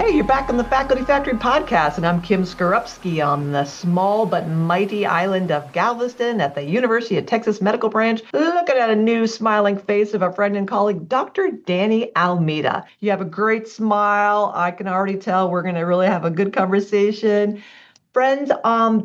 Hey, you're back on the Faculty Factory podcast, and I'm Kim Skorupski on the small but mighty island of Galveston at the University of Texas Medical Branch, looking at a new smiling face of a friend and colleague, Dr. Danny Almeida. You have a great smile. I can already tell we're going to really have a good conversation. Friends,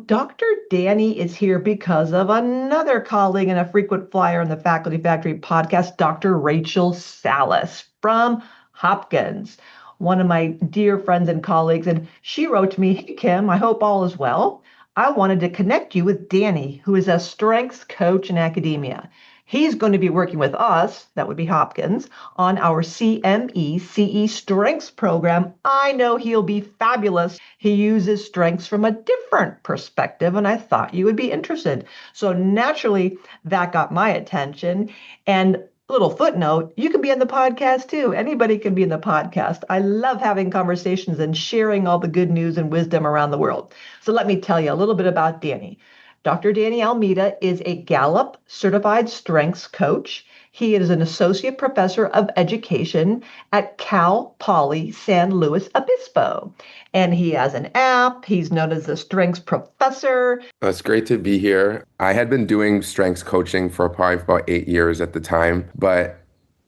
Dr. Danny is here because of another colleague and a frequent flyer on the Faculty Factory podcast, Dr. Rachel Salas from Hopkins, one of my dear friends and colleagues. And she wrote to me, "Hey, Kim, I hope all is well. I wanted to connect you with Danny, who is a strengths coach in academia. He's going to be working with us, that would be Hopkins, on our CME CE Strengths program. I know he'll be fabulous. He uses strengths from a different perspective, and I thought you would be interested." So naturally, that got my attention. And little footnote, you can be on the podcast too. Anybody can be in the podcast. I love having conversations and sharing all the good news and wisdom around the world. So let me tell you a little bit about Danny. Dr. Danny Almeida is a Gallup certified strengths coach. He is an associate professor of education at Cal Poly San Luis Obispo. And he has an app. He's known as the strengths professor. It's great to be here. I had been doing strengths coaching for probably about 8 years at the time, but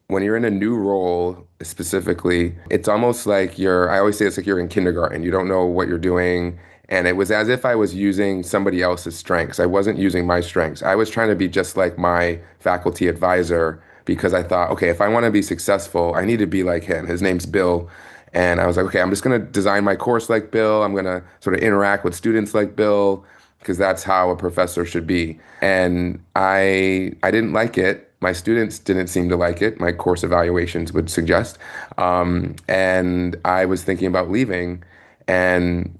when you're in a new role specifically, it's almost like I always say it's like you're in kindergarten. You don't know what you're doing. And it was as if I was using somebody else's strengths. I wasn't using my strengths. I was trying to be just like my faculty advisor because I thought, okay, if I want to be successful, I need to be like him. His name's Bill. And I was like, okay, I'm just going to design my course like Bill. I'm going to sort of interact with students like Bill because that's how a professor should be. And I didn't like it. My students didn't seem to like it. My course evaluations would suggest. And I was thinking about leaving. And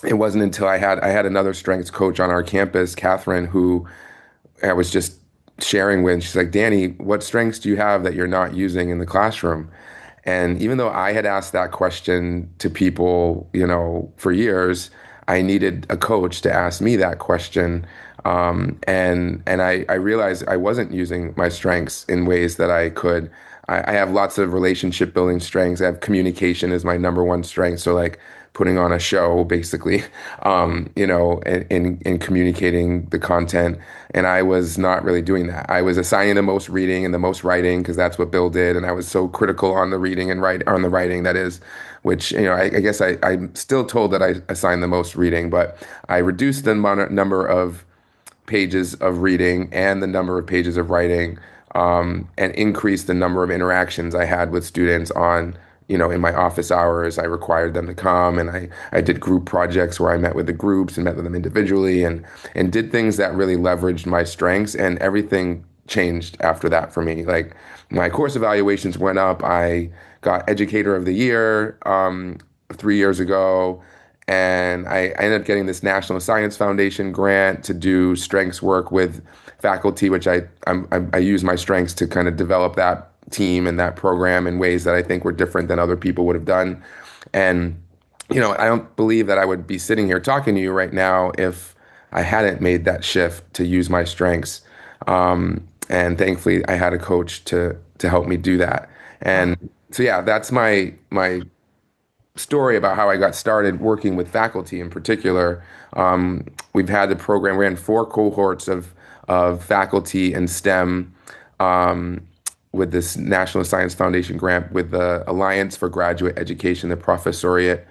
it wasn't until I had another strengths coach on our campus, Catherine, who I was just sharing with. She's like, "Danny, what strengths do you have that you're not using in the classroom?" And even though I had asked that question to people, for years, I needed a coach to ask me that question. And I realized I wasn't using my strengths in ways that I could. I have lots of relationship building strengths. I have communication as my number one strength. So like putting on a show, basically, in communicating the content. And I was not really doing that. I was assigning the most reading and the most writing because that's what Bill did. And I was so critical on the reading and on the writing, that is, which, I guess I'm still told that I assigned the most reading, but I reduced the number of pages of reading and the number of pages of writing, and increased the number of interactions I had with students in my office hours. I required them to come, and I did group projects where I met with the groups and met with them individually and did things that really leveraged my strengths, and everything changed after that for me. Like my course evaluations went up. I got Educator of the Year 3 years ago. And I ended up getting this National Science Foundation grant to do strengths work with faculty, which I use my strengths to kind of develop that team and that program in ways that I think were different than other people would have done. And, I don't believe that I would be sitting here talking to you right now if I hadn't made that shift to use my strengths. And thankfully, I had a coach to help me do that. And so, yeah, that's my story about how I got started working with faculty in particular. We've had the program, we ran 4 cohorts of faculty in STEM, with this National Science Foundation grant with the Alliance for Graduate Education, the professoriate.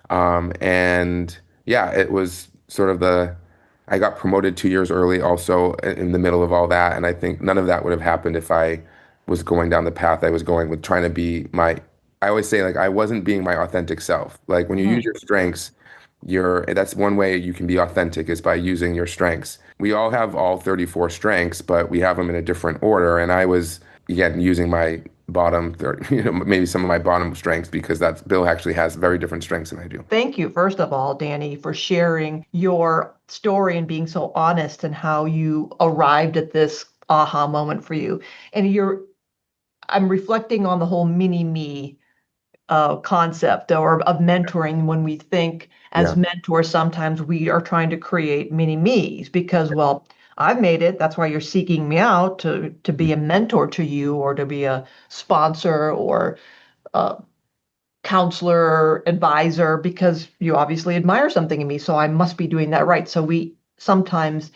And yeah, it was sort of I got promoted 2 years early also in the middle of all that. And I think none of that would have happened if I was going down the path I was going with trying to be I always say, like, I wasn't being my authentic self. Like when you use your strengths, that's one way you can be authentic is by using your strengths. We all have all 34 strengths, but we have them in a different order. And I was, again, using my bottom 30, maybe some of my bottom strengths because Bill actually has very different strengths than I do. Thank you, first of all, Danny, for sharing your story and being so honest and how you arrived at this aha moment for you. And I'm reflecting on the whole mini me concept or of mentoring. When we think as Yeah. mentors, sometimes we are trying to create mini me's because, well, I've made it. That's why you're seeking me out to be a mentor to you or to be a sponsor or counselor, advisor, because you obviously admire something in me. So I must be doing that right. So we sometimes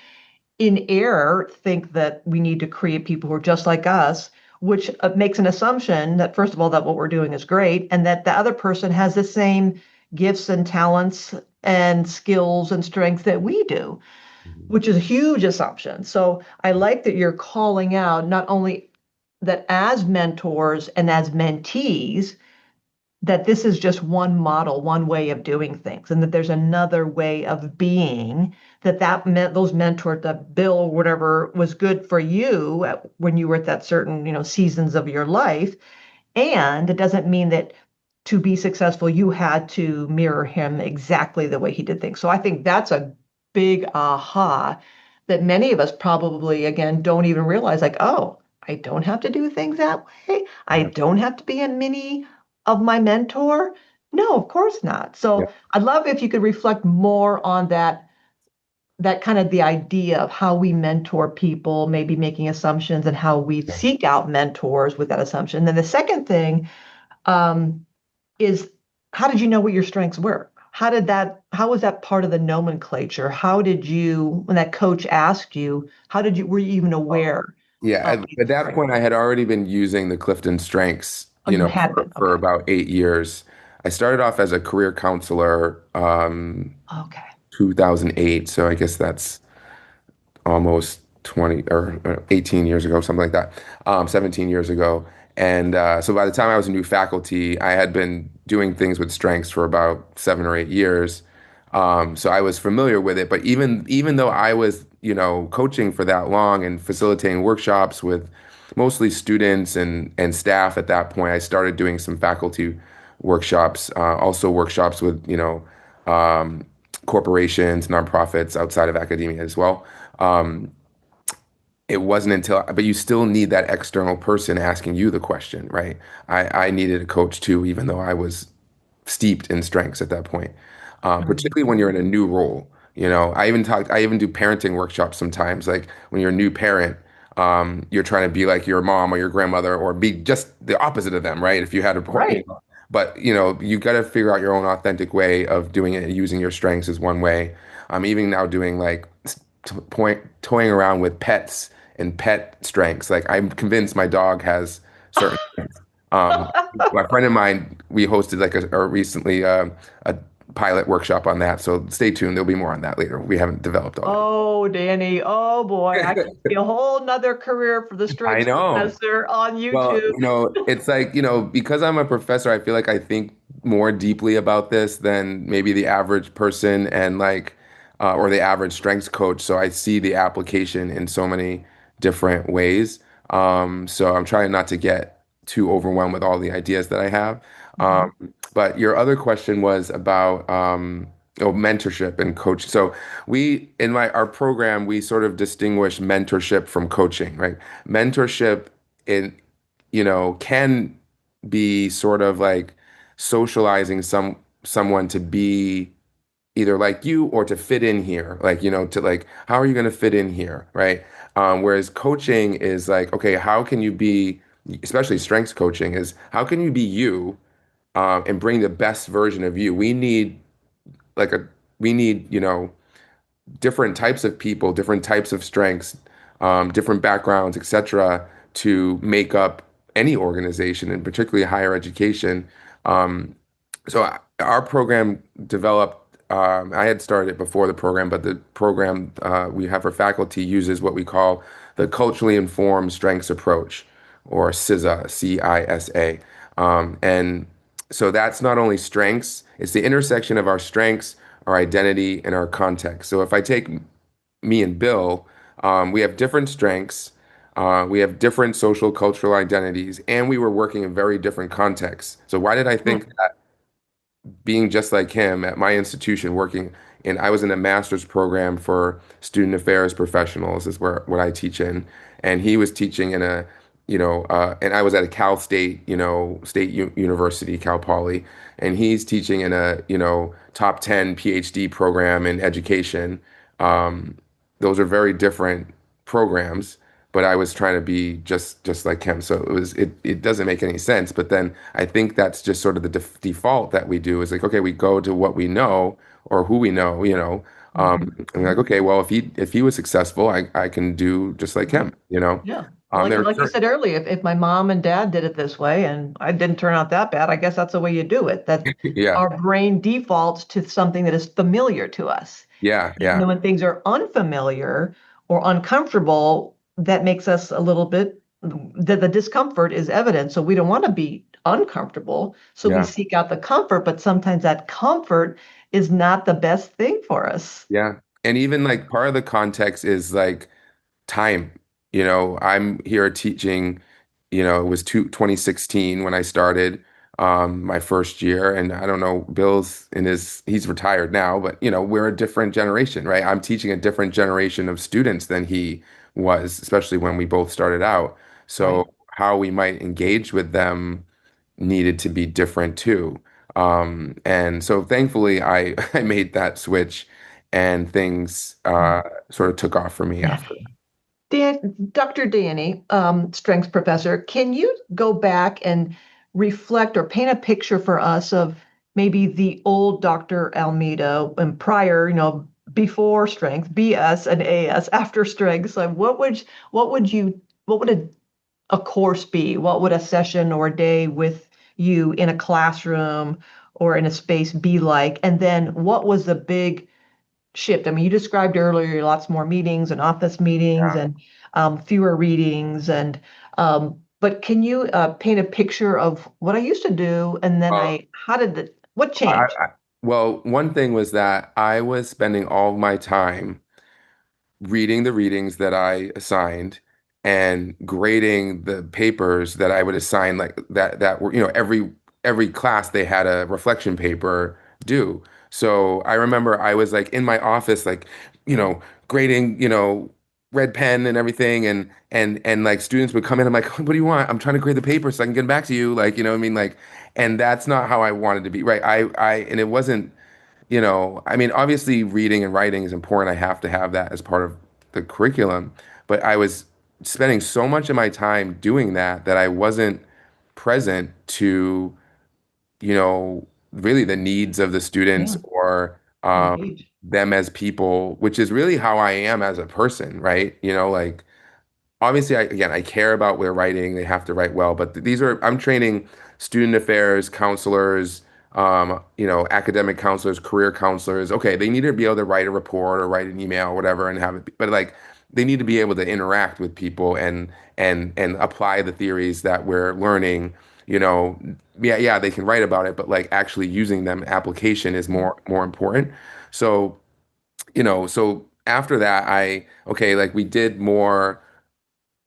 in error think that we need to create people who are just like us, which makes an assumption that, first of all, that what we're doing is great and that the other person has the same gifts and talents and skills and strengths that we do, Mhm. which is a huge assumption. So I like that you're calling out not only that as mentors and as mentees, that this is just one model, one way of doing things, and that there's another way of being, that meant those mentors, that Bill or whatever was good for you when you were at that certain, seasons of your life. And it doesn't mean that to be successful, you had to mirror him exactly the way he did things. So I think that's a big aha that many of us probably, again, don't even realize like, oh, I don't have to do things that way. I Yeah. don't have to be a mini of my mentor. No, of course not. Yeah. So I'd love if you could reflect more on that kind of the idea of how we mentor people, maybe making assumptions and how we Yeah. seek out mentors with that assumption. Then the second thing um, is how did you know what your strengths were? How was that part of the nomenclature? How did you, when that coach asked you, were you even aware Yeah, of these at that strengths? point, I had already been using the Clifton Strengths, Oh, you had been. for Okay. about 8 years. I started off as a career counselor, Okay. 2008. So I guess that's almost 20 or 18 years ago, something like that, 17 years ago. And so by the time I was a new faculty, I had been doing things with strengths for about 7 or 8 years. So I was familiar with it. But even though I was, coaching for that long and facilitating workshops with mostly students and staff at that point, I started doing some faculty workshops, also workshops with, um, corporations, nonprofits outside of academia as well. Um, it wasn't until, but you still need that external person asking you the question, right? I needed a coach too, even though I was steeped in strengths at that point, particularly when you're in a new role. I even do parenting workshops sometimes. Like when you're a new parent, you're trying to be like your mom or your grandmother or be just the opposite of them, right? If you had a point, Right. but you got to figure out your own authentic way of doing it. Using your strengths is one way. I'm even now doing like toying around with pets and pet strengths. Like I'm convinced my dog has certain strengths. My friend of mine, we hosted like a recently a pilot workshop on that. So stay tuned. There'll be more on that later. We haven't developed all that. Oh, Danny. Oh boy. I can see a whole nother career for the I strengths know. professor on Well, YouTube. it's like, because I'm a professor, I feel like I think more deeply about this than maybe the average person and like, or the average strengths coach. So I see the application in so many different ways. So I'm trying not to get too overwhelmed with all the ideas that I have. Mhm. But your other question was about, mentorship and coach. So in our program, we sort of distinguish mentorship from coaching, right? Mentorship in can be sort of like socializing someone to be either like you or to fit in here, like, to like, how are you going to fit in here, right? Whereas coaching is like, okay, how can you be, especially strengths coaching, is how can you be you, and bring the best version of you? Like a, we need, different types of people, different types of strengths, different backgrounds, etc., to make up any organization, and particularly higher education. Um, our program developed. I had started it before the program, but the program we have for faculty uses what we call the culturally informed strengths approach, or CISA, CISA. And so that's not only strengths; it's the intersection of our strengths, our identity, and our context. So if I take me and Bill, we have different strengths, we have different social cultural identities, and we were working in very different contexts. So why did I think that being just like him at my institution working and I was in a master's program for student affairs professionals is where what I teach in, and he was teaching in a and I was at a Cal State, state university, Cal Poly, and he's teaching in a top 10 PhD program in education. um, those are very different programs, but I was trying to be just like him. So it doesn't make any sense. But then I think that's just sort of the default that we do is like, okay, we go to what we know or who we know, Mhm. and we're like, Mhm. okay, well, if he was successful, I can do just like Yeah. him, you know. Yeah. Like There are like you certain, said earlier, if my mom and dad did it this way and I didn't turn out that bad, I guess that's the way you do it. That yeah, our brain defaults to something that is familiar to us. yeah, And yeah, then when things are unfamiliar or uncomfortable, that makes us a little bit, the discomfort is evident. So we don't want to be uncomfortable. So we yeah. seek out the comfort, but sometimes that comfort is not the best thing for us. Yeah. And even like part of the context is like time. I'm here teaching, it was 2016 when I started my first year. And I don't know, he's retired now, but we're a different generation, right? I'm teaching a different generation of students than he was, especially when we both started out. So Right. how we might engage with them needed to be different too. And so thankfully I made that switch and things sort of took off for me Yeah. after. Dr. Danny, strengths professor, can you go back and reflect or paint a picture for us of maybe the old Dr. Almeida and prior, before strength, BS and AS, after strengths? Like what would a course be? What would a session or a day with you in a classroom or in a space be like? And then what was the big shift? I mean, you described earlier lots more meetings and office meetings Yeah. and fewer readings. But can you paint a picture of what I used to do and then Well, what I, changed? I, well, one thing was that I was spending all of my time reading the readings that I assigned and grading the papers that I would assign like that were, every class they had a reflection paper due. So I remember I was like in my office like, grading, red pen and everything and like students would come in. I'm like, what do you want? I'm trying to grade the paper so I can get back to you. Like, what I mean? Like, and that's not how I wanted to be, right? And it wasn't I mean, obviously reading and writing is important. I have to have that as part of the curriculum. But I was spending so much of my time doing that I wasn't present to, really the needs of the students Yeah, or engage. them as people, which is really how I am as a person, right? Like obviously I care about their writing. They have to write well, but I'm training student affairs counselors, academic counselors, career counselors. Okay, they need to be able to write a report or write an email or whatever and have it, but like they need to be able to interact with people and apply the theories that we're learning. Yeah, they can write about it, but like actually using them, application is more important. So, so after that, okay, like we did more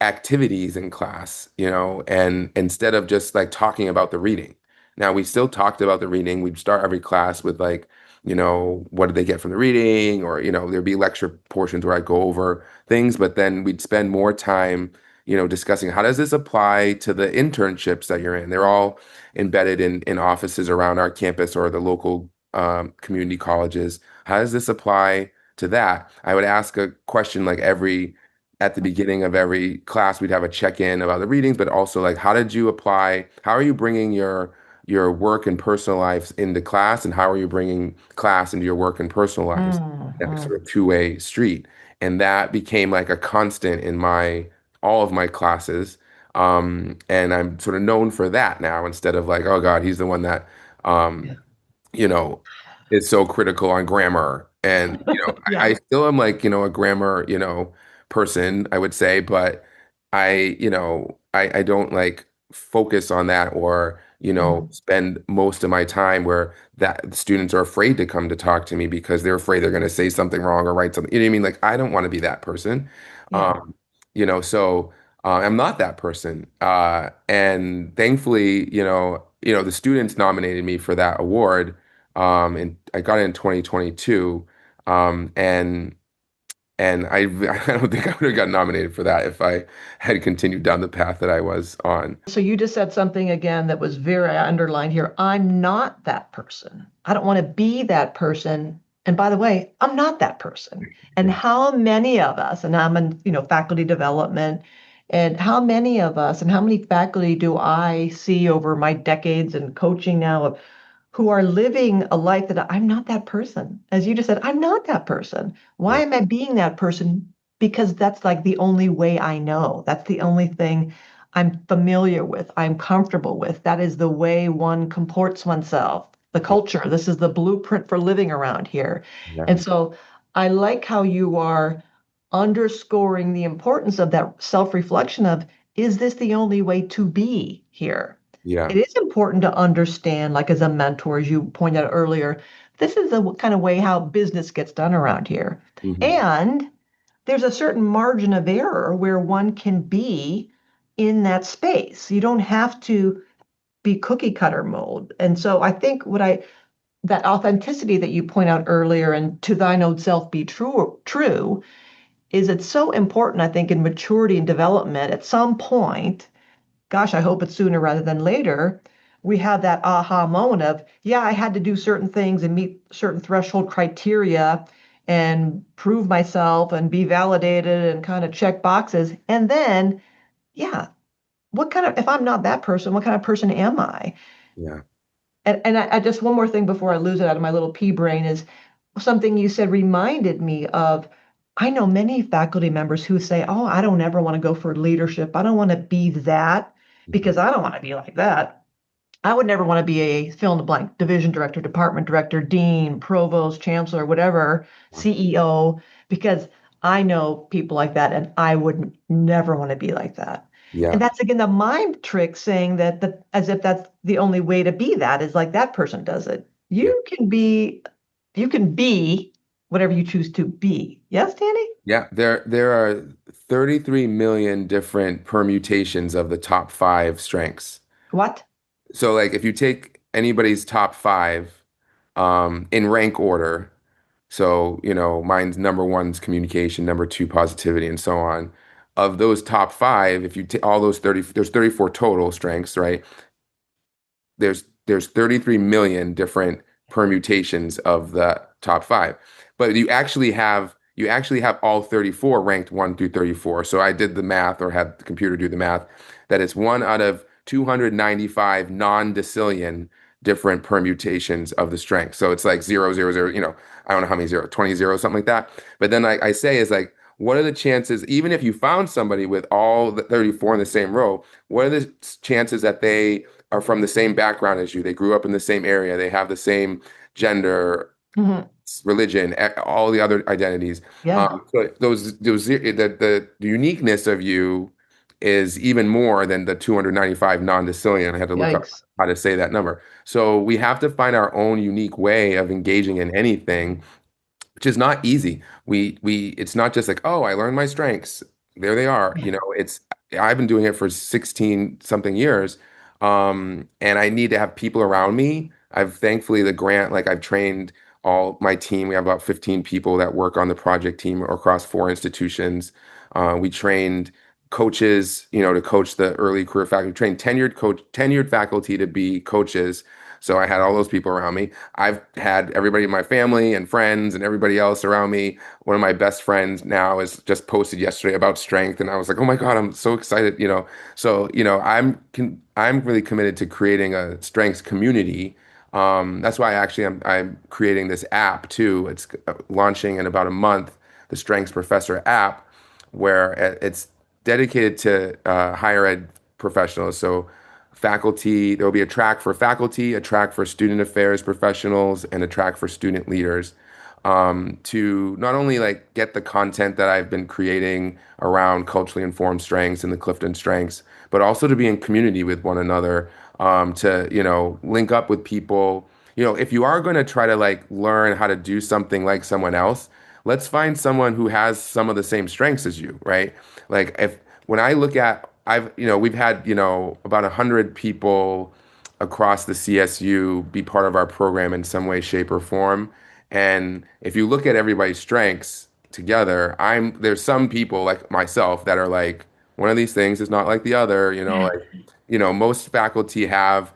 activities in class, and instead of just like talking about the reading. Now, we still talked about the reading. We'd start every class with like, what did they get from the reading? Or, there'd be lecture portions where I'd go over things, but then we'd spend more time, discussing how does this apply to the internships that you're in? They're all embedded in offices around our campus or the local community colleges. How does this apply to that? I would ask a question like at the beginning of every class, we'd have a check-in about the readings, but also like, how are you bringing your work and personal lives into class, and how are you bringing class into your work and personal lives? That Mhm. sort of two-way street. And that became like a constant in all of my classes. And I'm sort of known for that now instead of like, oh God, he's the one that um, Yeah. you know, is so critical on grammar. And, I Yeah. still am like, a grammar, person, I would say, but I don't like focus on that or, Mhm. spend most of my time where that students are afraid to come to talk to me because they're afraid they're going to say something wrong or write something. You know what I mean? Like, I don't want to be that person. Yeah. Um, so I'm not that person. And thankfully, the students nominated me for that award and I got it in 2022. And I I don't think I would have got nominated for that if I had continued down the path that I was on. So you just said something again that was very underlined here. I'm not that person. I don't want to be that person. And by the way, I'm not that person. And Yeah. how many of us, and I'm in, faculty development, and how many of us and how many faculty do I see over my decades in coaching now of who are living a life that I'm not that person. As you just said, I'm not that person. Why Yeah. am I being that person? Because that's like the only way I know. That's the only thing I'm familiar with, I'm comfortable with. That is the way one comports oneself, the Yeah. culture. This is the blueprint for living around here. Yeah. And so I like how you are underscoring the importance of that self-reflection of, is this the only way to be here? Yeah. It is important to understand, like as a mentor, as you pointed out earlier, this is the kind of way how business gets done around here. Hmm. And there's a certain margin of error where one can be in that space. You don't have to be cookie cutter mold. And so I think that authenticity that you point out earlier and to thine own self be true, is it's so important, I think, in maturity and development at some point, gosh, I hope it's sooner rather than later, we have that aha moment of, yeah, I had to do certain things and meet certain threshold criteria and prove myself and be validated and kind of check boxes. And then, yeah, if I'm not that person, what kind of person am I? Yeah. And I just, one more thing before I lose it out of my little pea brain is something you said reminded me of. I know many faculty members who say, oh, I don't ever want to go for leadership. I don't want to be that Hmm. because I don't want to be like that. I would never want to be a fill in the blank division director, department director, dean, provost, chancellor, whatever, CEO, because I know people like that and I would never want to be like that. And Yeah. that's again the mind trick saying that as if that's the only way to be that is like that person does it. Yeah. You can be whatever you choose to be. Yes, Danny? Yeah. There are 33 million different permutations of the top five strengths. What? So like if you take anybody's top five in rank order, so mine's number one's communication, number two positivity, and so on. Of those top five, if you take all those 30, there's 34 total strengths, right? There's 33 million different permutations of the top five, but you actually have all 34 ranked 1 through 34. So I did the math, or had the computer do the math, that it's one out of 295 non-decillion different permutations of the strength. So it's like 0, 0, 0, I don't know how many 20 zero, something like that. But then I say is like, what are the chances, even if you found somebody with all the 34 in the same row, what are the chances that they are from the same background as you? They grew up in the same area. They have the same gender, Mhm. religion, all the other identities. Yeah. So the uniqueness of you is even more than the 295 non-decillion. I had to look up Yikes. how to say that number. So we have to find our own unique way of engaging in anything, which is not easy. We it's not just like, oh, I learned my strengths. There they are. It's I've been doing it for 16 something years. And I need to have people around me. I've thankfully the grant, like I've trained all my team. We have about 15 people that work on the project team across four institutions. We trained coaches, to coach the early career faculty, trained tenured faculty to be coaches. So I had all those people around me. I've had everybody in my family and friends and everybody else around me. One of my best friends now is just posted yesterday about strength, and I was like, "Oh my God, I'm so excited!" So I'm really committed to creating a strengths community. That's why I'm creating this app too. It's launching in about a month, the Strengths Professor app, where it's dedicated to higher ed professionals. So faculty, there will be a track for faculty, a track for student affairs professionals, and a track for student leaders, to not only like get the content that I've been creating around culturally informed strengths and the Clifton Strengths, but also to be in community with one another, to link up with people. If you are going to try to like learn how to do something like someone else, let's find someone who has some of the same strengths as you, right? Like if when I look at we've had about 100 people across the CSU be part of our program in some way, shape, or form. And if you look at everybody's strengths together, there's some people like myself that are like, one of these things is not like the other. Like most faculty have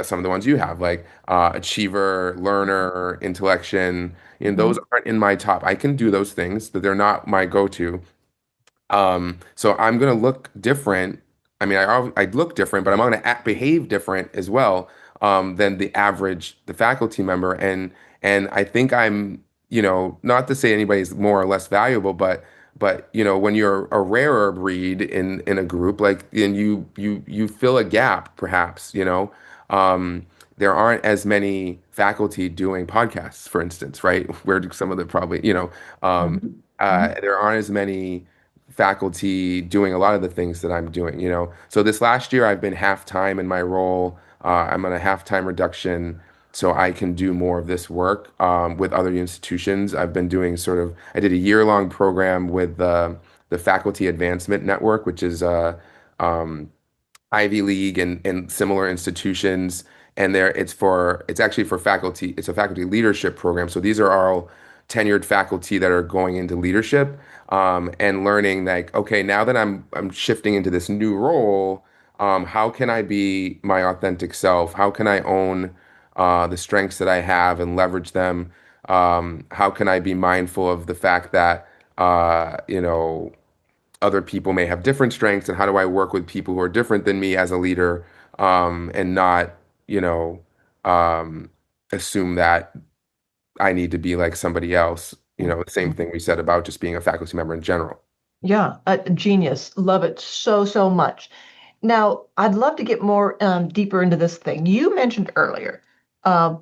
some of the ones you have, like achiever, learner, intellection. Mhm. Those aren't in my top. I can do those things, but they're not my go-to. So I'm gonna look different. I mean, I look different, but I'm gonna behave different as well than the faculty member. And I think not to say anybody's more or less valuable, but when you're a rarer breed in a group, like, and you fill a gap, perhaps, there aren't as many faculty doing podcasts, for instance, right? Where some of the probably, Mhm. Mhm. there aren't as many faculty doing a lot of the things that I'm doing. So this last year I've been half-time in my role. I'm on a half-time reduction so I can do more of this work with other institutions. I did a year-long program with the Faculty Advancement Network, which is um, Ivy League and similar institutions. And it's actually for faculty. It's a faculty leadership program. So these are all tenured faculty that are going into leadership and learning, like, okay, now that I'm shifting into this new role, how can I be my authentic self? How can I own the strengths that I have and leverage them? How can I be mindful of the fact that other people may have different strengths, and how do I work with people who are different than me as a leader, and not, you know, um, assume that I need to be like somebody else. The same thing we said about just being a faculty member in general. Yeah, genius. Love it so, so much. Now, I'd love to get more deeper into this thing. You mentioned earlier,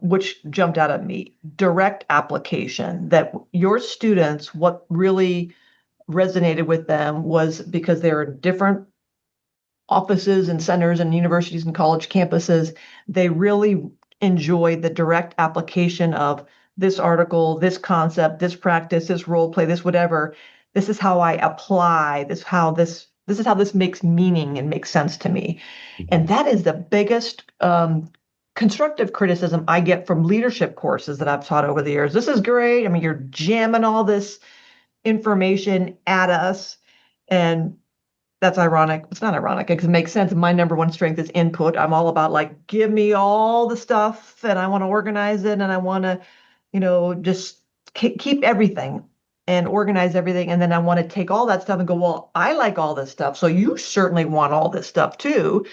which jumped out at me, direct application, that your students, what really resonated with them was because they're different offices and centers and universities and college campuses, they really enjoy the direct application of this article, this concept, this practice, this role play, this whatever. This is how I apply this is how this makes meaning and makes sense to me. And Mhm. that is the biggest constructive criticism I get from leadership courses that I've taught over the years. This is great. I mean, you're jamming all this information at us. And that's ironic. It's not ironic because it makes sense. My number one strength is input. I'm all about like, give me all the stuff and I want to organize it and I want to, just keep everything and organize everything. And then I want to take all that stuff and go, well, I like all this stuff. So you certainly want all this stuff too.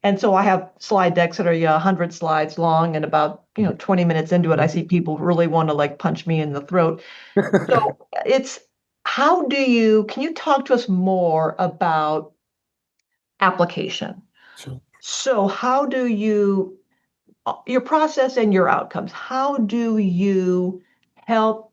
And so I have slide decks that are 100 slides long and about, 20 minutes into it, I see people really want to like punch me in the throat. So it's, can you talk to us more about application? Sure. So, how do your process and your outcomes, how do you help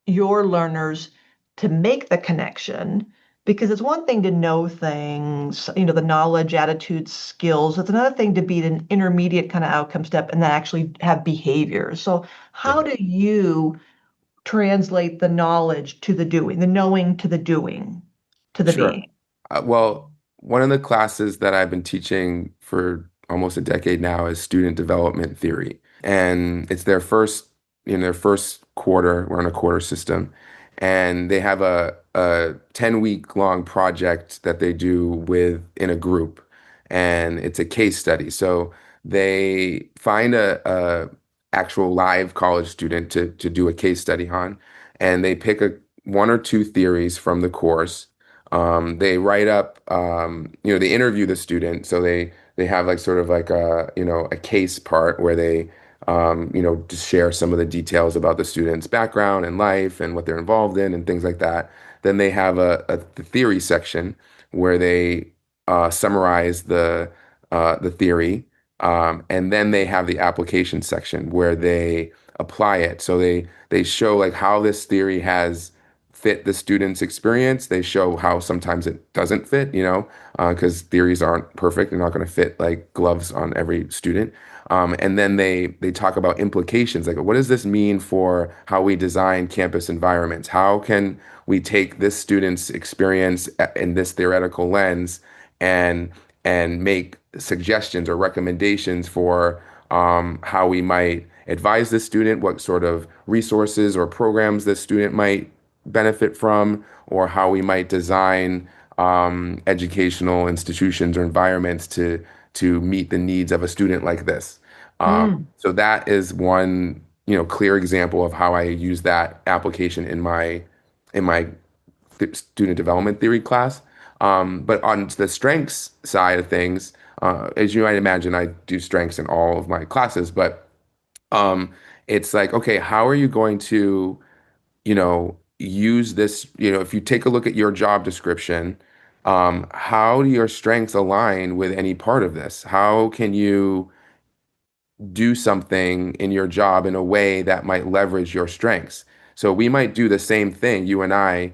your learners to make the connection? Because it's one thing to know things, the knowledge, attitudes, skills. It's another thing to be an intermediate kind of outcome step and then actually have behaviors. So, how do you translate the knowledge to the doing, the knowing to the doing, to the Sure. being? Well, one of the classes that I've been teaching for almost a decade now is student development theory. And it's their first quarter. We're on a quarter system. And they have a 10-week long project that they do in a group. And it's a case study. So they find a actual live college student to do a case study on. And they pick one or two theories from the course. They write up, they interview the student. So they have like sort of like a case part where they, just share some of the details about the student's background and life and what they're involved in and things like that. Then they have the theory section where they summarize the theory. And then they have the application section where they apply it. So they show like how this theory has fit the student's experience. They show how sometimes it doesn't fit, because theories aren't perfect. They're not going to fit like gloves on every student. And then they talk about implications, like what does this mean for how we design campus environments? How can we take this student's experience in this theoretical lens and make suggestions or recommendations for how we might advise this student, what sort of resources or programs this student might benefit from, or how we might design educational institutions or environments to meet the needs of a student like this. Mm. So that is one, clear example of how I use that application in my student development theory class. But on the strengths side of things, as you might imagine, I do strengths in all of my classes, but um, it's like, okay, how are you going to, use this, if you take a look at your job description, how do your strengths align with any part of this? How can you do something in your job in a way that might leverage your strengths? So we might do the same thing, you and I,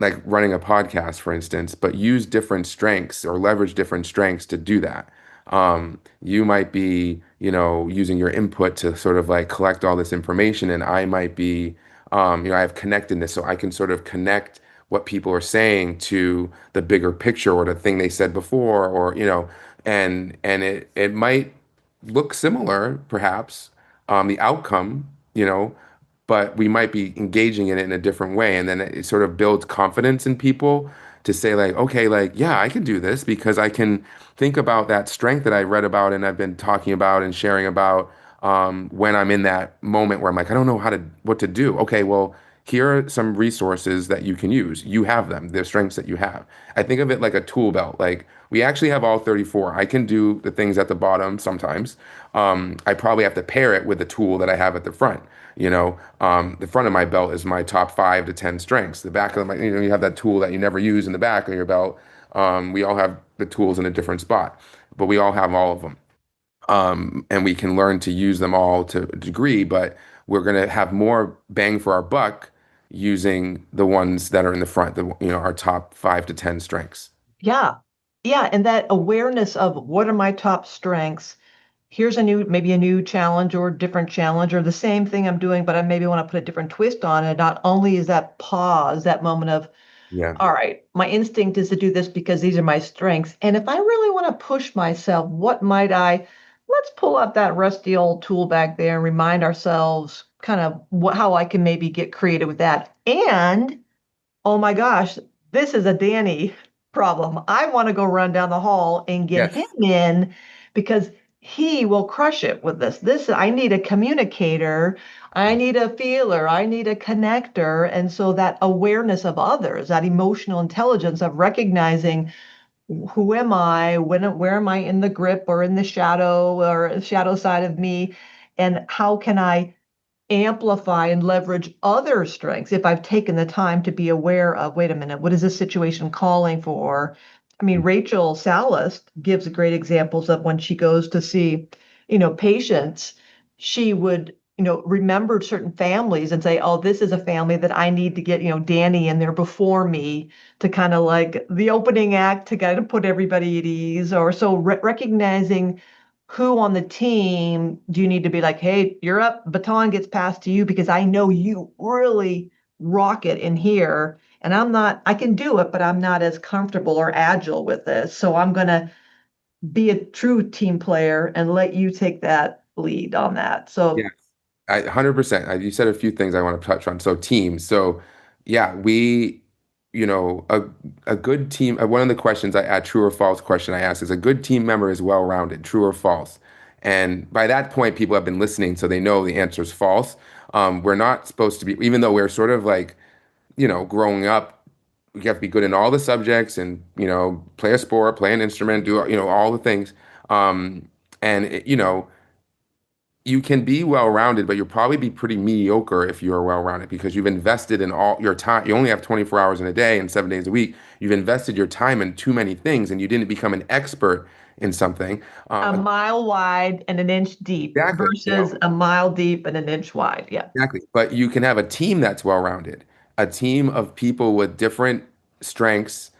like running a podcast, for instance, but use different strengths or leverage different strengths to do that. You might be, using your input to sort of like collect all this information, and I might be, I have connectedness, so I can sort of connect what people are saying to the bigger picture or the thing they said before, or and it might look similar, perhaps, the outcome, but we might be engaging in it in a different way. And then it sort of builds confidence in people to say, like, okay, like, yeah, I can do this because I can think about that strength that I read about and I've been talking about and sharing about when I'm in that moment where I'm like, I don't know what to do. Okay, well, here are some resources that you can use. You have them, the strengths that you have. I think of it like a tool belt. Like we actually have all 34. I can do the things at the bottom sometimes. I probably have to pair it with the tool that I have at the front. The front of my belt is my top 5 to 10 strengths. The back of my, you have that tool that you never use in the back of your belt. We all have the tools in a different spot, but we all have all of them. And we can learn to use them all to a degree, but we're going to have more bang for our buck using the ones that are in the front, our top 5 to 10 strengths. Yeah. Yeah. And that awareness of what are my top strengths? Here's maybe a new challenge or different challenge or the same thing I'm doing, but I maybe want to put a different twist on it. Not only is that pause, that moment of, Yeah. all right, my instinct is to do this because these are my strengths. And if I really want to push myself, what might I? Let's pull up that rusty old tool back there and remind ourselves kind of how I can maybe get creative with that. And oh my gosh, this is a Danny problem. I want to go run down the hall and get him Yes. in because he will crush it with this. I need a communicator, I need a feeler, I need a connector. And so that awareness of others, that emotional intelligence of recognizing who am I, where am I in the grip or in the shadow or shadow side of me, and how can I amplify and leverage other strengths if I've taken the time to be aware of, wait a minute, what is this situation calling for? I mean, Rachel Salas gives great examples of when she goes to see, patients, she would, remember certain families and say, oh, this is a family that I need to get, Danny in there before me to kind of like the opening act to kind of put everybody at ease. Or so recognizing who on the team do you need to be like, hey, you're up, baton gets passed to you because I know you really rock it in here. And I can do it, but I'm not as comfortable or agile with this. So I'm going to be a true team player and let you take that lead on that. So, Yes, 100%. You said a few things I want to touch on. So teams. So yeah, a good team. One of the questions a true or false question I ask is a good team member is well-rounded, true or false? And by that point, people have been listening, so they know the answer is false. We're not supposed to be, even though we're sort of like, growing up, we have to be good in all the subjects and, play a sport, play an instrument, do, all the things. And, you can be well-rounded, but you'll probably be pretty mediocre if you're well-rounded because you've invested in all your time. You only have 24 hours in a day and 7 days a week. You've invested your time in too many things and you didn't become an expert in something. a mile wide and an inch deep Exactly. versus a mile deep and an inch wide. Yeah. Exactly. But you can have a team that's well-rounded, a team of people with different strengths,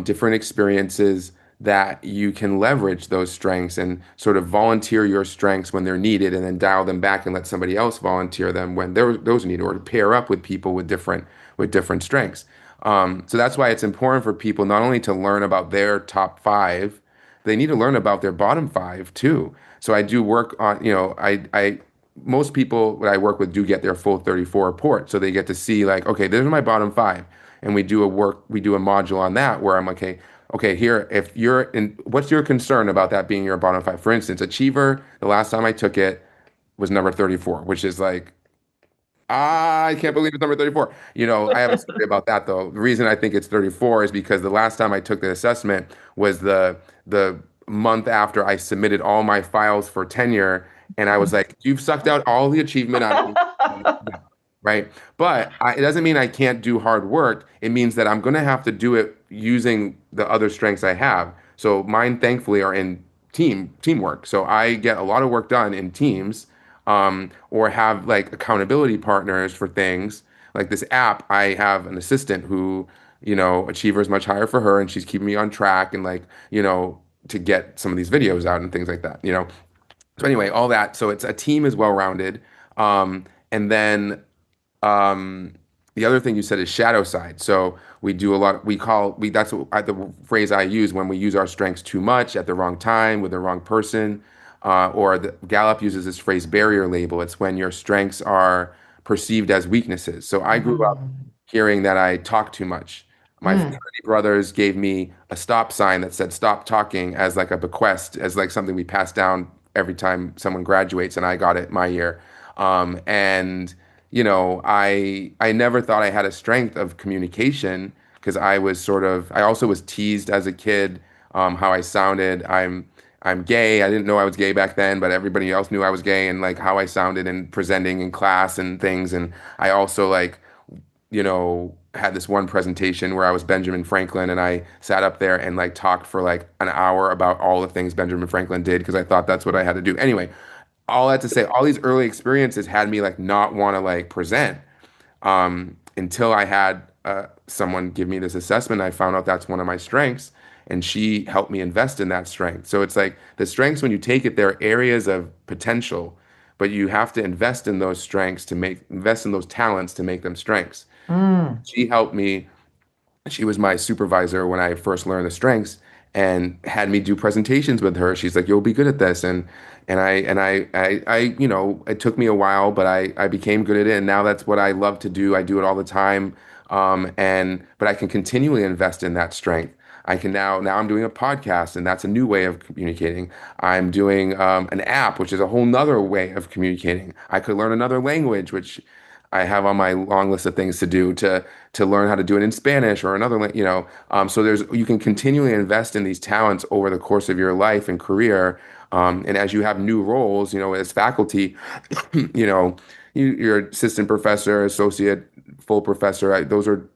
different experiences that you can leverage those strengths and sort of volunteer your strengths when they're needed and then dial them back and let somebody else volunteer them when those are needed or to pair up with people with different strengths. So that's why it's important for people not only to learn about their top 5, they need to learn about their bottom 5 too. So I do work on, I most people that I work with do get their full 34 report. So they get to see like, okay, these are my bottom 5. And we do a module on that where I'm like, okay, okay, here, if you're in, what's your concern about that being your bottom five? For instance, Achiever, the last time I took it was number 34, which is like, I can't believe it's number 34. I have a story about that though. The reason I think it's 34 is because the last time I took the assessment was the month after I submitted all my files for tenure, and I was like, "You've sucked out all the achievement out of me." Yeah, right? But it doesn't mean I can't do hard work. It means that I'm going to have to do it using the other strengths I have. So mine, thankfully, are in teamwork. So I get a lot of work done in teams, or have like accountability partners for things. Like this app, I have an assistant who, achiever is much higher for her, and she's keeping me on track and like, to get some of these videos out and things like that. So anyway, all that. So it's a team is well rounded. And then um, the other thing you said is shadow side. So we do a lot. That's the phrase I use when we use our strengths too much at the wrong time with the wrong person. Or Gallup uses this phrase barrier label. It's when your strengths are perceived as weaknesses. So I grew up Mm. hearing that I talk too much. My Mm. fraternity brothers gave me a stop sign that said stop talking as like a bequest, as like something we pass down every time someone graduates, and I got it my year. And I never thought I had a strength of communication because I also was teased as a kid, how I sounded. I'm gay. I didn't know I was gay back then, but everybody else knew I was gay, and like how I sounded in presenting in class and things. And I also like, had this one presentation where I was Benjamin Franklin, and I sat up there and like talked for like an hour about all the things Benjamin Franklin did because I thought that's what I had to do. Anyway, all that to say, all these early experiences had me like not want to like present, until I had someone give me this assessment. I found out that's one of my strengths, and she helped me invest in that strength. So it's like the strengths, when you take it, they're areas of potential, but you have to invest in those strengths invest in those talents to make them strengths. Mm. She helped me. She was my supervisor when I first learned the strengths and had me do presentations with her. She's like, "You'll be good at this," and I, it took me a while, but I became good at it, and now that's what I love to do. I do it all the time, but I can continually invest in that strength. I can now I'm doing a podcast, and that's a new way of communicating. I'm doing an app, which is a whole nother way of communicating. I could learn another language, which I have on my long list of things to do to learn how to do it in Spanish or another, so you can continually invest in these talents over the course of your life and career. And as you have new roles, as faculty, you know, you're assistant professor, associate, full professor. Those are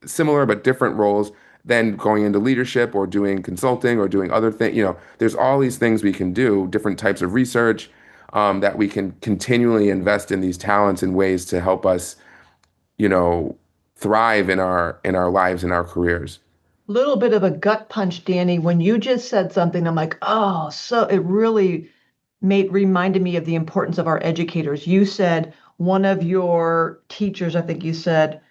similar but different roles. Then going into leadership or doing consulting or doing other things, there's all these things we can do, different types of research, that we can continually invest in these talents in ways to help us, you know, thrive in our lives and our careers. Little bit of a gut punch, Danny. When you just said something, I'm like, oh, so it really reminded me of the importance of our educators. You said one of your teachers, I think you said,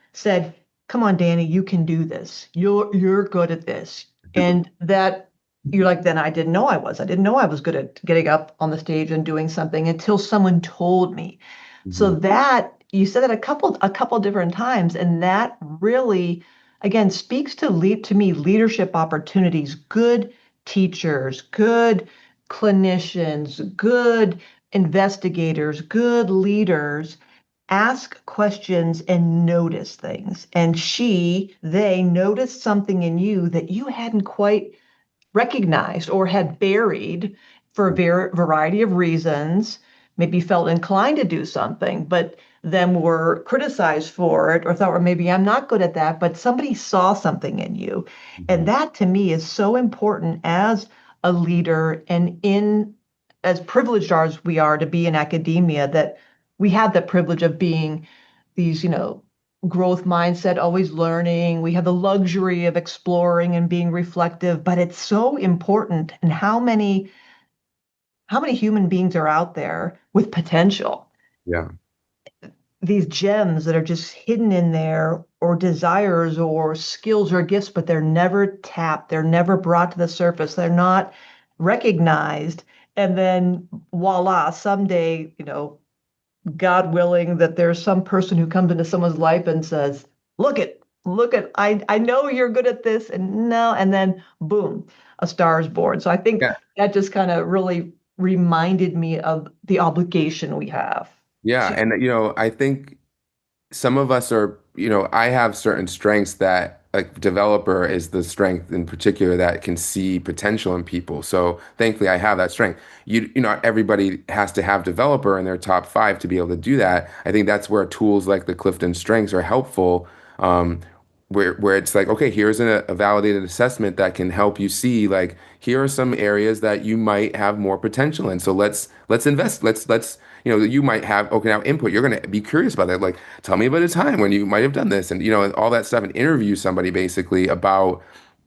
"Come on, Danny, you can do this. You're good at this." And that you're like, then I didn't know I was. I didn't know I was good at getting up on the stage and doing something until someone told me. So Mhm. that you said that a couple different times, and that really again speaks to me leadership opportunities, good teachers, good clinicians, good investigators, good leaders ask questions and notice things. And they noticed something in you that you hadn't quite recognized or had buried for a variety of reasons, maybe felt inclined to do something, but then were criticized for it or thought, well, maybe I'm not good at that, but somebody saw something in you. And Mhm. that to me is so important as a leader and in as privileged as we are to be in academia, that we have the privilege of being these, growth mindset, always learning. We have the luxury of exploring and being reflective, but it's so important. And how many human beings are out there with potential? Yeah. These gems that are just hidden in there, or desires or skills or gifts, but they're never tapped, they're never brought to the surface, they're not recognized. And then voila, someday, God willing, that there's some person who comes into someone's life and says, look it. look at I know you're good at this and no, and then boom, a star is born. So I think Yeah. that just kind of really reminded me of the obligation we have Yeah. to. And, I think some of us are, I have certain strengths that like developer is the strength in particular that can see potential in people. So thankfully I have that strength. Not everybody has to have developer in their top five to be able to do that. I think that's where tools like the Clifton Strengths are helpful. Um, where it's like, okay, here's a validated assessment that can help you see like here are some areas that you might have more potential in. So let's invest. Let's you might have okay now input. You're gonna be curious about that. Like tell me about a time when you might have done this and and all that stuff and interview somebody basically about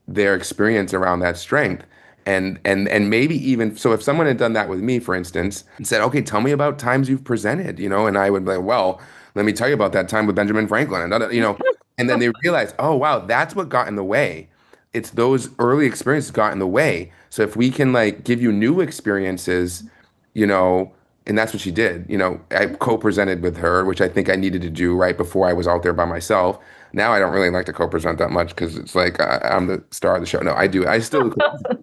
their experience around that strength. And maybe even so if someone had done that with me, for instance, and said, okay, tell me about times you've presented, and I would be like, well, let me tell you about that time with Benjamin Franklin and and then they realize, oh wow, that's what got in the way. It's those early experiences got in the way. So if we can like give you new experiences, you know, and that's what she did. I co-presented with her, which I think I needed to do right before I was out there by myself. Now I don't really like to co-present that much because it's like I'm the star of the show. No, I do. I still,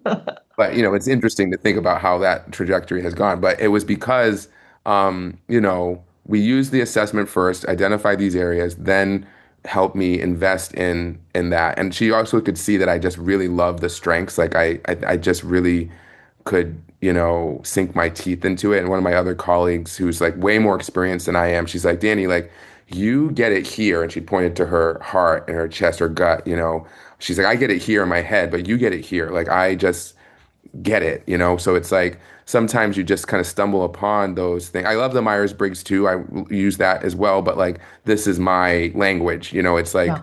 but it's interesting to think about how that trajectory has gone. But it was because, we used the assessment first, identify these areas, then help me invest in that. And she also could see that I just really love the strengths. Like I just really could, sink my teeth into it. And one of my other colleagues who's like way more experienced than I am, she's like, Danny, like you get it here. And she pointed to her heart and her chest, her gut. She's like, I get it here in my head, but you get it here. Like I just get it. So it's like sometimes you just kind of stumble upon those things. I love the Myers-Briggs too. I use that as well, but like this is my language. It's like Yeah.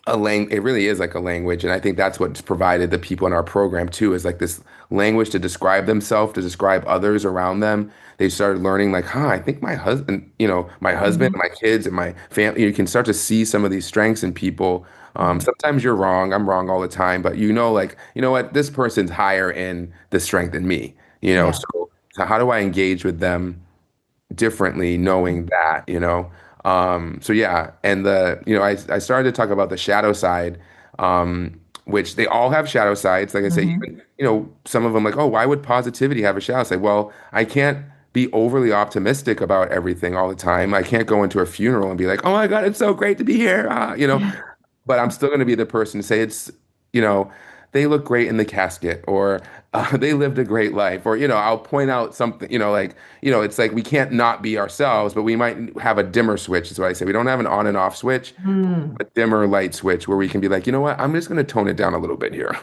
it really is like a language, and I think that's what's provided the people in our program too is like this language to describe themselves, to describe others around them. They started learning like, I think my husband, my husband, Mhm. my kids, and my family. You can start to see some of these strengths in people. Mhm. Sometimes you're wrong. I'm wrong all the time, but like, you know what? This person's higher in the strength than me. Yeah. So how do I engage with them differently knowing that. So yeah, and I started to talk about the shadow side, which they all have shadow sides. Like I say, Mhm. even, some of them like, oh, why would positivity have a shadow side? Well, I can't be overly optimistic about everything all the time. I can't go into a funeral and be like, oh my God, it's so great to be here. But I'm still going to be the person to say you know, they look great in the casket or they lived a great life or, I'll point out something, like, it's like we can't not be ourselves, but we might have a dimmer switch is what I say. We don't have an on and off switch, Mm. a dimmer light switch where we can be like, you know what, I'm just going to tone it down a little bit here.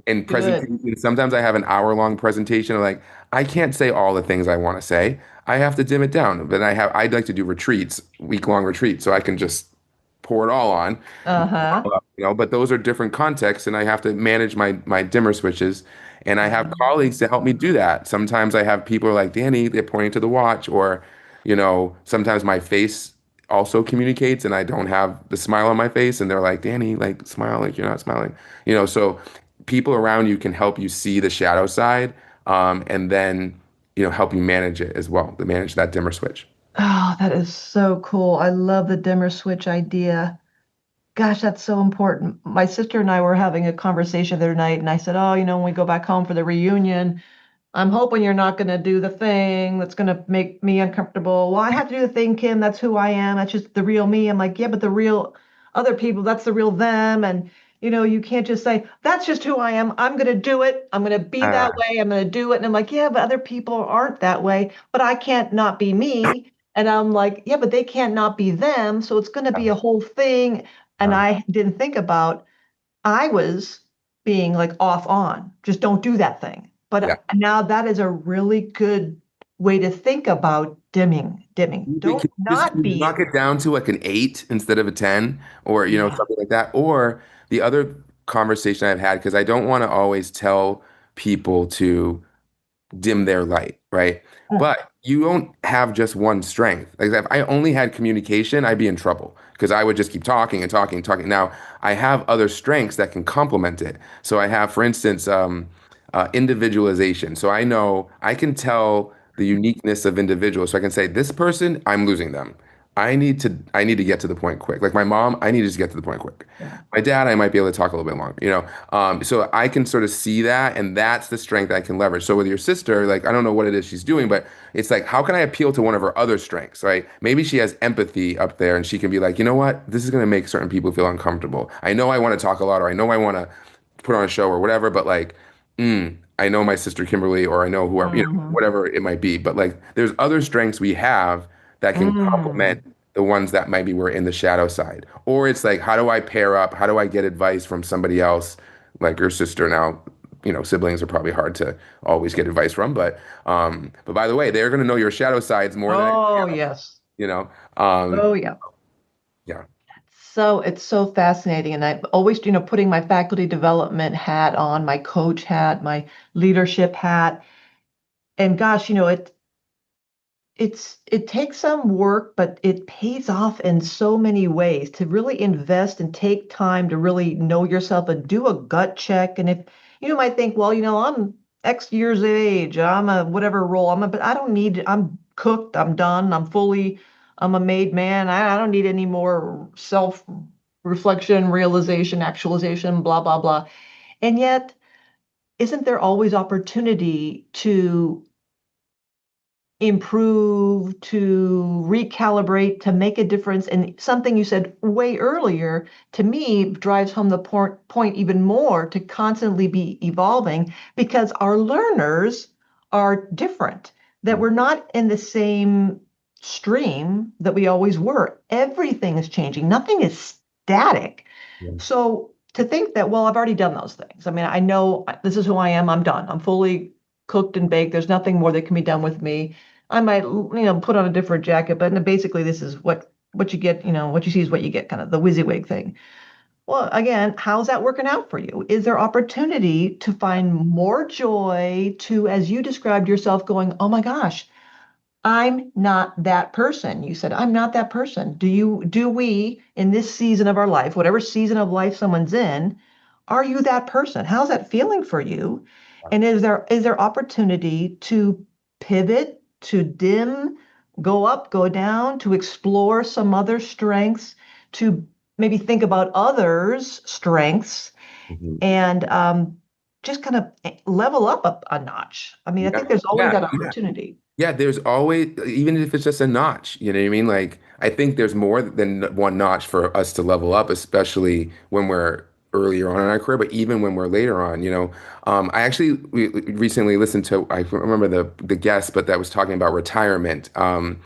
In Good. presentation, sometimes I have an hour-long presentation. Like, I can't say all the things I want to say. I have to dim it down. But I'd like to do retreats, week-long retreats, so I can just pour it all on. Uh-huh. But those are different contexts, and I have to manage my dimmer switches. And I have colleagues to help me do that. Sometimes I have people like Danny, they're pointing to the watch, or sometimes my face also communicates, and I don't have the smile on my face, and they're like, Danny, like smile like you're not smiling. So people around you can help you see the shadow side, and then help you manage it as well, to manage that dimmer switch. Oh, that is so cool. I love the dimmer switch idea. Gosh, that's so important. My sister and I were having a conversation the other night, and I said, oh, when we go back home for the reunion, I'm hoping you're not going to do the thing that's going to make me uncomfortable. Well, I have to do the thing, Kim. That's who I am. That's just the real me. I'm like, yeah, but the real other people, that's the real them. And, you can't just say, that's just who I am. I'm going to do it. I'm going to be that Ah, way. I'm going to do it. And I'm like, yeah, but other people aren't that way. But I can't not be me. And I'm like, yeah, but they can't not be them. So it's going to be a whole thing. And ah, I didn't think about I was being like off on, just don't do that thing. yeah. But now that is a really good way to think about dimming. Don't Can not you knock be. it down to like an 8 instead of a 10 or, Yeah. something like that? Or the other conversation I've had, because I don't want to always tell people to dim their light, right? Mm. But you don't have just one strength. Like if I only had communication, I'd be in trouble because I would just keep talking and talking and talking. Now, I have other strengths that can complement it. So I have, for instance, individualization. So I know I can tell the uniqueness of individuals. So I can say, this person, I'm losing them. I need to get to the point quick. Like my mom, I need to just get to the point quick. Yeah. My dad, I might be able to talk a little bit longer, you know. So I can sort of see that, and that's the strength I can leverage. So with your sister, like I don't know what it is she's doing, but it's like how can I appeal to one of her other strengths, right? Maybe she has empathy up there, and she can be like, you know what, this is going to make certain people feel uncomfortable. I know I want to talk a lot, or I know I want to put on a show or whatever, but like, I know my sister Kimberly, or I know whoever, you know, Hmm. whatever it might be. But like, there's other strengths we have that can Mm. complement the ones that maybe were in the shadow side. Or it's like, how do I pair up? How do I get advice from somebody else, like your sister now? You know, siblings are probably hard to always get advice from, but by the way, they're going to know your shadow sides more than anything Oh, else. yes. You know, um, Oh, yeah. yeah. So it's so fascinating. And I'm always, putting my faculty development hat on, my coach hat, my leadership hat. And gosh, it takes some work, but it pays off in so many ways to really invest and take time to really know yourself and do a gut check. And if you might think, well, I'm X years of age, I'm a whatever role, but I don't need, I'm cooked, I'm done, I'm a made man. I don't need any more self reflection, realization, actualization, blah, blah, blah. And yet, isn't there always opportunity to improve, to recalibrate, to make a difference? And something you said way earlier to me drives home the point even more, to constantly be evolving, because our learners are different, that we're not in the same stream that we always were. Everything is changing, nothing is static. Yeah. So to think that, well, I've already done those things. I mean, I know this is who I am. I'm done. I'm fully cooked and baked. There's nothing more that can be done with me. I might, put on a different jacket, but basically this is what you get, what you see is what you get, kind of the WYSIWYG thing. Well, again, how's that working out for you? Is there opportunity to find more joy, to, as you described yourself, going, oh my gosh, I'm not that person. You said, I'm not that person. Do we, in this season of our life, whatever season of life someone's in, are you that person? How's that feeling for you? And is there opportunity to pivot, to dim, go up, go down, to explore some other strengths, to maybe think about others' strengths, Mhm. and just kind of level up a notch? I mean, I Yeah. think there's always Yeah. that Yeah. opportunity. Yeah, there's always, even if it's just a notch, you know what I mean? Like, I think there's more than one notch for us to level up, especially when we're earlier on in our career, but even when we're later on, you know. I actually recently listened to, I don't remember the guest, but that was talking about retirement, you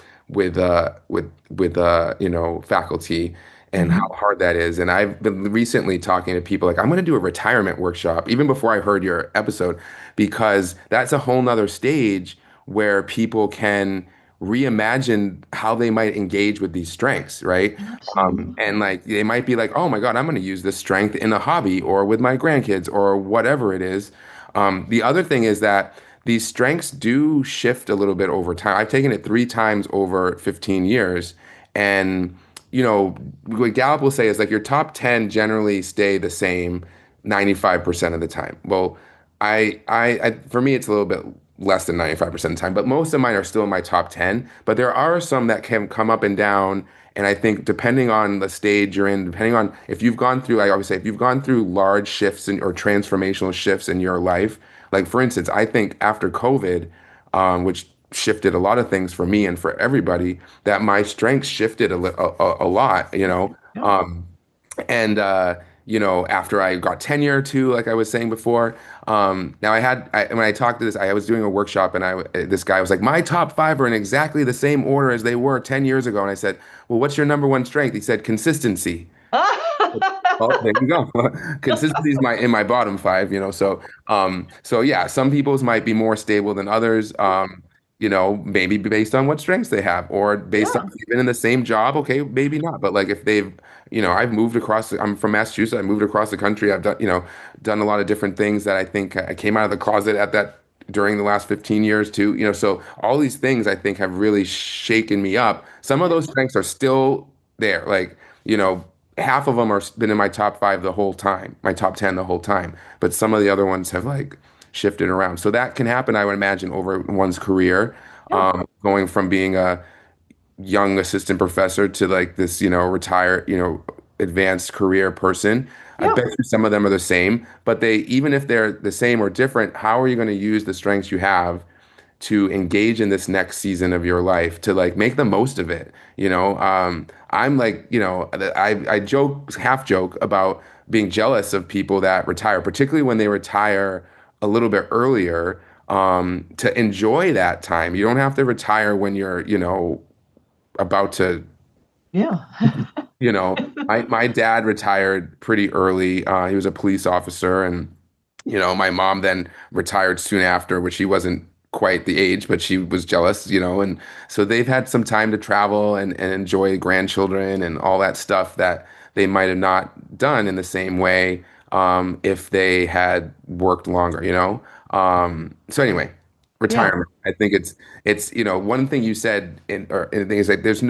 know, faculty and how Mhm. hard that is. And I've been recently talking to people like, I'm going to do a retirement workshop, even before I heard your episode, because that's a whole nother stage where people can reimagine how they might engage with these strengths, right? And Absolutely. like they might be like, oh my God, I'm going to use this strength in a hobby or with my grandkids or whatever it is. The other thing is that these strengths do shift a little bit over time. I've taken it 3 times over 15 years. And, you know, what Gallup will say is like your top 10 generally stay the same 95% of the time. Well, for me, it's a little bit less than 95% of the time, but most of mine are still in my top 10. But there are some that can come up and down. And I think depending on the stage you're in, depending on if you've gone through, like I always say, if you've gone through large shifts or transformational shifts in your life, like for instance, I think after COVID, which shifted a lot of things for me and for everybody, that my strengths shifted a lot, you know. Yeah. Um, and you know, after I got tenure too, like I was saying before, now when I talked to this, I was doing a workshop, and this guy was like, my top five are in exactly the same order as they were 10 years ago, and I said, well, what's your number one strength? He said, consistency. Oh, there you go. Consistency is my in my bottom five, you know. So yeah, some people's might be more stable than others. You know, maybe based on what strengths they have, or based on Yeah. if they've been in the same job. Okay, maybe not. But like if they've, you know, I've moved across. I'm from Massachusetts. I moved across the country. I've done, you know, done a lot of different things that I think I came out of the closet at that during the last 15 years too. You know, so all these things I think have really shaken me up. Some of those strengths are still there. Like, you know, half of them are been in my top five the whole time, my top 10 the whole time. But some of the other ones have like shifted around. So that can happen, I would imagine, over one's career, Yeah. going from being a young assistant professor to like this, retired, advanced career person. I Yeah. bet you some of them are the same, but even if they're the same or different, how are you going to use the strengths you have to engage in this next season of your life to like make the most of it? I'm like, I joke, half joke about being jealous of people that retire, particularly when they retire a little bit earlier, to enjoy that time. You don't have to retire when you're, about to, Yeah. my dad retired pretty early. He was a police officer, and my mom then retired soon after, which she wasn't quite the age, but she was jealous, and so they've had some time to travel and enjoy grandchildren and all that stuff that they might have not done in the same way, if they had worked longer. So anyway, Yeah. retirement. I think it's one thing you said in the thing is that there's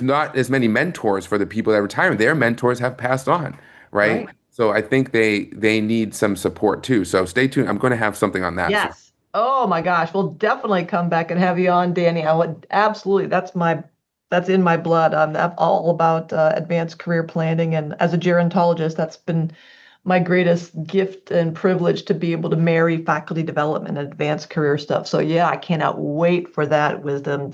not as many mentors for the people that retire. Their mentors have passed on, right? Right. So I think they need some support too. So stay tuned. I'm going to have something on that for you. Yes. Oh my gosh. We'll definitely come back and have you on, Danny. I would absolutely. That's in my blood. I'm all about advanced career planning, and as a gerontologist, that's been my greatest gift and privilege to be able to marry faculty development and advanced career stuff. So yeah, I cannot wait for that wisdom.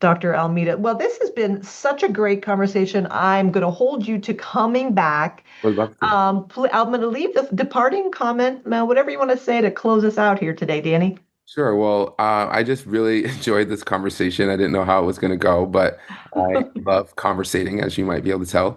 Dr. Almeida. Well, this has been such a great conversation. I'm going to hold you to coming back. Would love to. I'm going to leave the departing comment, whatever you want to say to close us out here today, Danny. Sure. Well, I just really enjoyed this conversation. I didn't know how it was going to go, but I love conversating, as you might be able to tell.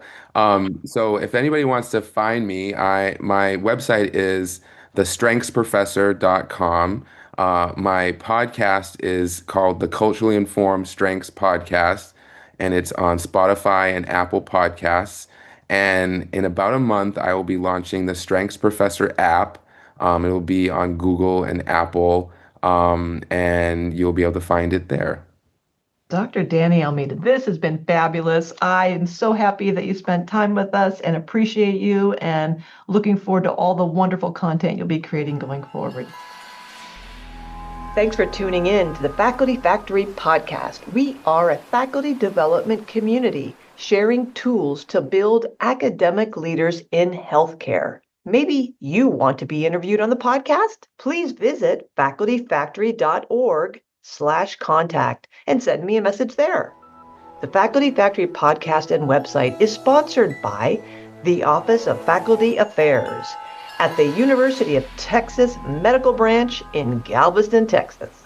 So if anybody wants to find me, my website is thestrengthsprofessor.com. My podcast is called the Culturally Informed Strengths Podcast, and it's on Spotify and Apple Podcasts. And in about a month, I will be launching the Strengths Professor app. It will be on Google and Apple, and you'll be able to find it there. Dr. Danny Almeida, this has been fabulous. I am so happy that you spent time with us and appreciate you and looking forward to all the wonderful content you'll be creating going forward. Thanks for tuning in to the Faculty Factory podcast. We are a faculty development community sharing tools to build academic leaders in healthcare. Maybe you want to be interviewed on the podcast? Please visit facultyfactory.org/contact and send me a message there. The Faculty Factory podcast and website is sponsored by the Office of Faculty Affairs at the University of Texas Medical Branch in Galveston, Texas.